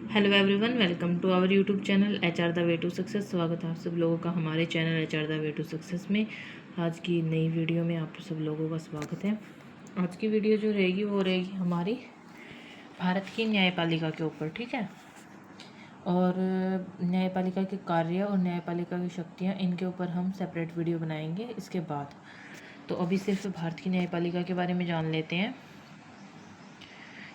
Hello everyone, welcome to our YouTube channel HR the way to success. स्वागत है आप सब लोगों का हमारे channel HR the way to success में। आज की नई वीडियो में आप सब लोगों का स्वागत है। आज की वीडियो जो रहेगी वो रहेगी हमारी भारत की न्यायपालिका के ऊपर, ठीक है। और न्यायपालिका के कार्य और न्यायपालिका की शक्तियाँ, इनके ऊपर हम सेपरेट वीडियो बनाएंगे इसके बाद। तो अभी सिर्फ भारत की न्यायपालिका के बारे में जान लेते हैं,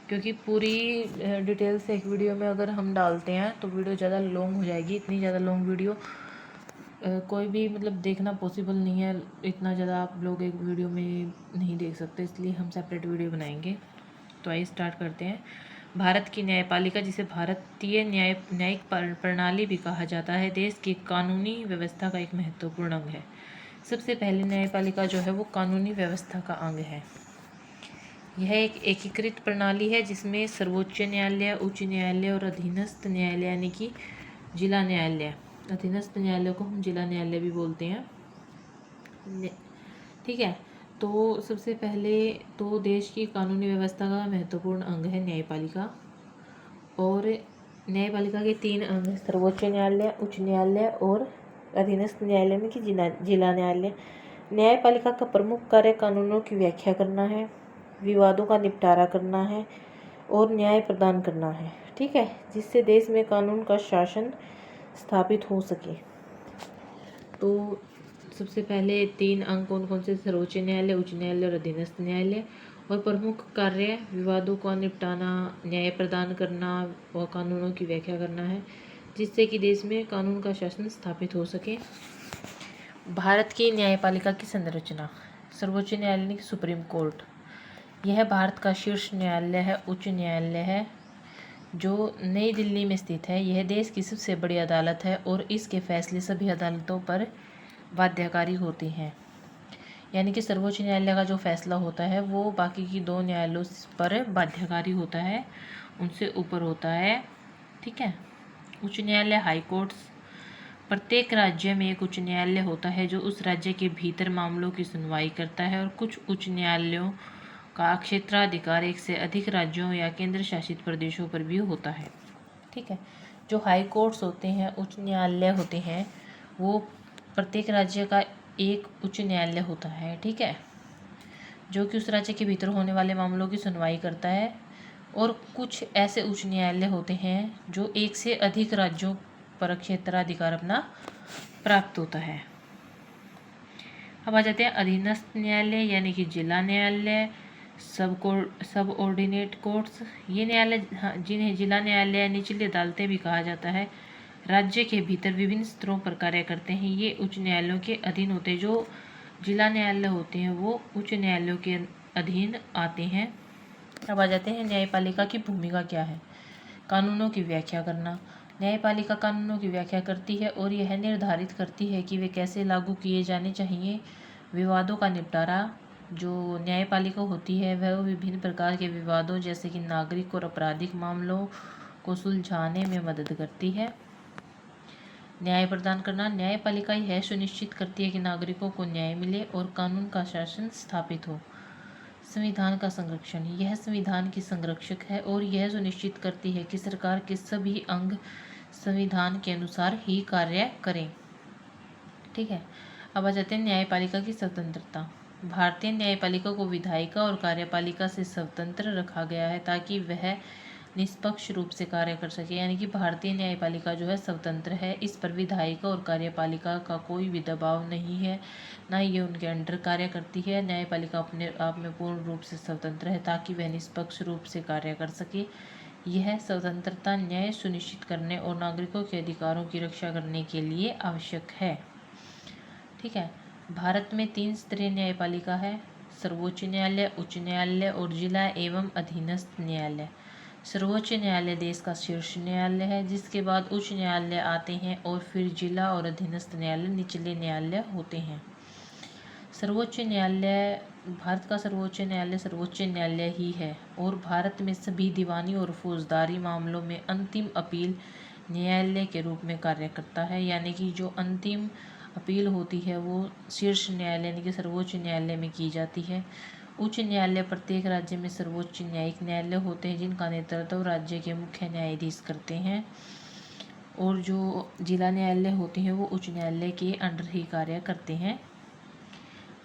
क्योंकि पूरी डिटेल से एक वीडियो में अगर हम डालते हैं तो वीडियो ज़्यादा लॉन्ग हो जाएगी। इतनी ज़्यादा लॉन्ग वीडियो कोई भी देखना पॉसिबल नहीं है। इतना ज़्यादा आप लोग एक वीडियो में नहीं देख सकते, इसलिए हम सेपरेट वीडियो बनाएंगे। तो आइए स्टार्ट करते हैं। भारत की न्यायपालिका, जिसे भारतीय न्यायिक प्रणाली भी कहा जाता है, देश की कानूनी व्यवस्था का एक महत्वपूर्ण अंग है। सबसे पहले न्यायपालिका जो है वो कानूनी व्यवस्था का अंग है। यह एक एकीकृत प्रणाली है जिसमें सर्वोच्च न्यायालय, उच्च न्यायालय और अधीनस्थ न्यायालय यानी कि जिला न्यायालय, अधीनस्थ न्यायालय को हम जिला न्यायालय भी बोलते हैं, ठीक है। तो सबसे पहले तो देश की कानूनी व्यवस्था का महत्वपूर्ण अंग है न्यायपालिका। और न्यायपालिका के 3 अंग हैं: सर्वोच्च न्यायालय, उच्च न्यायालय और अधीनस्थ न्यायालय में कि जिला न्यायालय। न्यायपालिका का प्रमुख कार्य कानूनों की व्याख्या करना है, विवादों का निपटारा करना है और न्याय प्रदान करना है, ठीक है, जिससे देश में कानून का शासन स्थापित हो सके। तो सबसे पहले 3 अंग कौन कौन से? सर्वोच्च न्यायालय, उच्च न्यायालय और अधीनस्थ न्यायालय। और प्रमुख कार्य विवादों का निपटाना, न्याय प्रदान करना और कानूनों की व्याख्या करना है, जिससे कि देश में कानून का शासन स्थापित हो सके। भारत की न्यायपालिका की संरचना: सर्वोच्च न्यायालय यानी कि सुप्रीम कोर्ट, यह भारत का शीर्ष न्यायालय है, उच्च न्यायालय है, जो नई दिल्ली में स्थित है। यह देश की सबसे बड़ी अदालत है और इसके फैसले सभी अदालतों पर बाध्यकारी होते हैं। यानी कि सर्वोच्च न्यायालय का जो फैसला होता है वो बाकी की 2 न्यायालयों पर बाध्यकारी होता है, उनसे ऊपर होता है, ठीक है। उच्च न्यायालय, हाई कोर्ट्स। प्रत्येक राज्य में एक उच्च न्यायालय होता है जो उस राज्य के भीतर मामलों की सुनवाई करता है। और कुछ उच्च न्यायालयों का क्षेत्राधिकार एक से अधिक राज्यों या केंद्र शासित प्रदेशों पर भी होता है, ठीक है। जो हाई कोर्ट्स होते हैं, उच्च न्यायालय होते हैं, वो प्रत्येक राज्य का एक उच्च न्यायालय होता है, ठीक है, जो कि उस राज्य के भीतर होने वाले मामलों की सुनवाई करता है। और कुछ ऐसे उच्च न्यायालय होते हैं जो एक से अधिक राज्यों पर क्षेत्राधिकार अपना प्राप्त होता है। अब आ जाते हैं अधीनस्थ न्यायालय यानी कि जिला न्यायालय, सब ऑर्डिनेट कोर्ट्स। ये न्यायालय, जिन्हें जिला न्यायालय या निचली अदालतें भी कहा जाता है, राज्य के भीतर विभिन्न स्तरों पर कार्य करते हैं। ये उच्च न्यायालयों के अधीन होते हैं। जो जिला न्यायालय होते हैं वो उच्च न्यायालयों के अधीन आते हैं। अब आ जाते हैं न्यायपालिका की भूमिका क्या है। कानूनों की व्याख्या करना: न्यायपालिका कानूनों की व्याख्या करती है और यह निर्धारित करती है कि वे कैसे लागू किए जाने चाहिए। विवादों का निपटारा: जो न्यायपालिका होती है वह विभिन्न प्रकार के विवादों जैसे कि नागरिक और आपराधिक मामलों को सुलझाने में मदद करती है। न्याय प्रदान करना: न्यायपालिका यह सुनिश्चित करती है कि नागरिकों को न्याय मिले और कानून का शासन स्थापित हो। संविधान का संरक्षण: यह संविधान की संरक्षक है और यह सुनिश्चित करती है कि सरकार के सभी अंग संविधान के अनुसार ही कार्य करें, ठीक है। अब आ जाते हैं न्यायपालिका की स्वतंत्रता। भारतीय न्यायपालिका को विधायिका और कार्यपालिका से स्वतंत्र रखा गया है ताकि वह निष्पक्ष रूप से कार्य कर सके। यानी कि भारतीय न्यायपालिका जो है स्वतंत्र है, इस पर विधायिका और कार्यपालिका का कोई भी दबाव नहीं है, ना ये उनके अंडर कार्य करती है। न्यायपालिका अपने आप में पूर्ण रूप से स्वतंत्र है ताकि वह निष्पक्ष रूप से कार्य कर सके। यह स्वतंत्रता न्याय सुनिश्चित करने और नागरिकों के अधिकारों की रक्षा करने के लिए आवश्यक है, ठीक है। भारत में 3 स्तरीय न्यायपालिका है: सर्वोच्च न्यायालय, उच्च न्यायालय और जिला एवं अधीनस्थ न्यायालय। सर्वोच्च न्यायालय देश का शीर्ष न्यायालय है, जिसके बाद उच्च न्यायालय आते हैं और फिर जिला और अधीनस्थ न्यायालय निचले न्यायालय होते हैं। सर्वोच्च न्यायालय, भारत का सर्वोच्च न्यायालय ही है और भारत में सभी दीवानी और फौजदारी मामलों में अंतिम अपील न्यायालय के रूप में कार्य करता है। यानी कि जो अंतिम अपील होती है वो शीर्ष न्यायालय यानी कि सर्वोच्च न्यायालय में की जाती है उच्च न्यायालय प्रत्येक राज्य में सर्वोच्च न्यायिक न्यायालय होते हैं जिनका नेतृत्व राज्य के मुख्य न्यायाधीश करते हैं। और जो जिला न्यायालय होते हैं वो उच्च न्यायालय के अंडर ही कार्य करते हैं।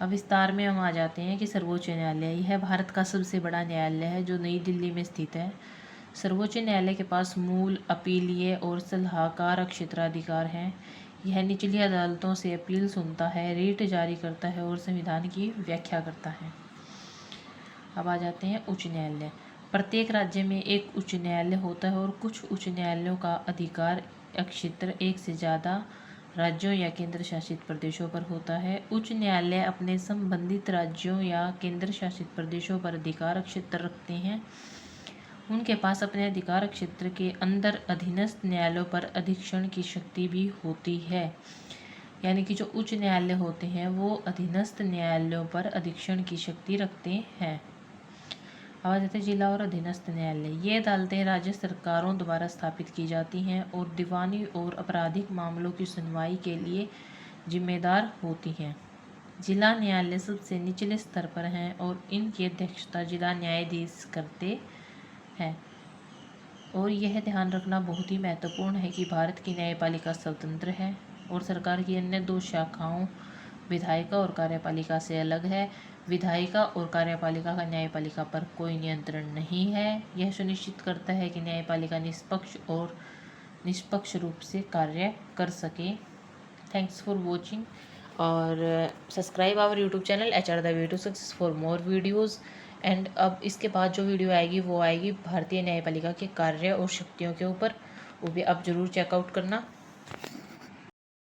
अब विस्तार में हम आ जाते हैं कि सर्वोच्च न्यायालय यह भारत का सबसे बड़ा न्यायालय है जो नई दिल्ली में स्थित है। सर्वोच्च न्यायालय के पास मूल, अपीलीय और सलाहकार क्षेत्राधिकार हैं। यह निचली अदालतों से अपील सुनता है, रीट जारी करता है और संविधान की व्याख्या करता है। अब आ जाते हैं उच्च न्यायालय। प्रत्येक राज्य में एक उच्च न्यायालय होता है और कुछ उच्च न्यायालयों का अधिकार क्षेत्र एक से ज़्यादा राज्यों या केंद्र शासित प्रदेशों पर होता है। उच्च न्यायालय अपने संबंधित राज्यों या केंद्र शासित प्रदेशों पर अधिकार क्षेत्र रखते हैं। उनके पास अपने अधिकार क्षेत्र के अंदर अधीनस्थ न्यायालयों पर अधीक्षण की शक्ति भी होती है। यानी कि जो उच्च न्यायालय होते हैं वो अधीनस्थ न्यायालयों पर अधीक्षण की शक्ति रखते हैं। अब आ जाते हैं जिला और अधीनस्थ न्यायालय। ये अदालतें राज्य सरकारों द्वारा स्थापित की जाती हैं और दीवानी और आपराधिक मामलों की सुनवाई के लिए जिम्मेदार होती हैं। जिला न्यायालय सबसे निचले स्तर पर हैं और इनकी अध्यक्षता जिला न्यायाधीश करते हैं। और यह ध्यान रखना बहुत ही महत्वपूर्ण है कि भारत की न्यायपालिका स्वतंत्र है और सरकार की अन्य दो शाखाओं विधायिका और कार्यपालिका से अलग है। विधायिका और कार्यपालिका का न्यायपालिका पर कोई नियंत्रण नहीं है। यह सुनिश्चित करता है कि न्यायपालिका निष्पक्ष रूप से कार्य कर सके। थैंक्स फॉर वॉचिंग और subscribe our YouTube channel HR the way to success for more videos. And अब इसके बाद जो वीडियो आएगी वो आएगी भारतीय न्यायपालिका के कार्य और शक्तियों के ऊपर, वो भी आप ज़रूर चेकआउट करना।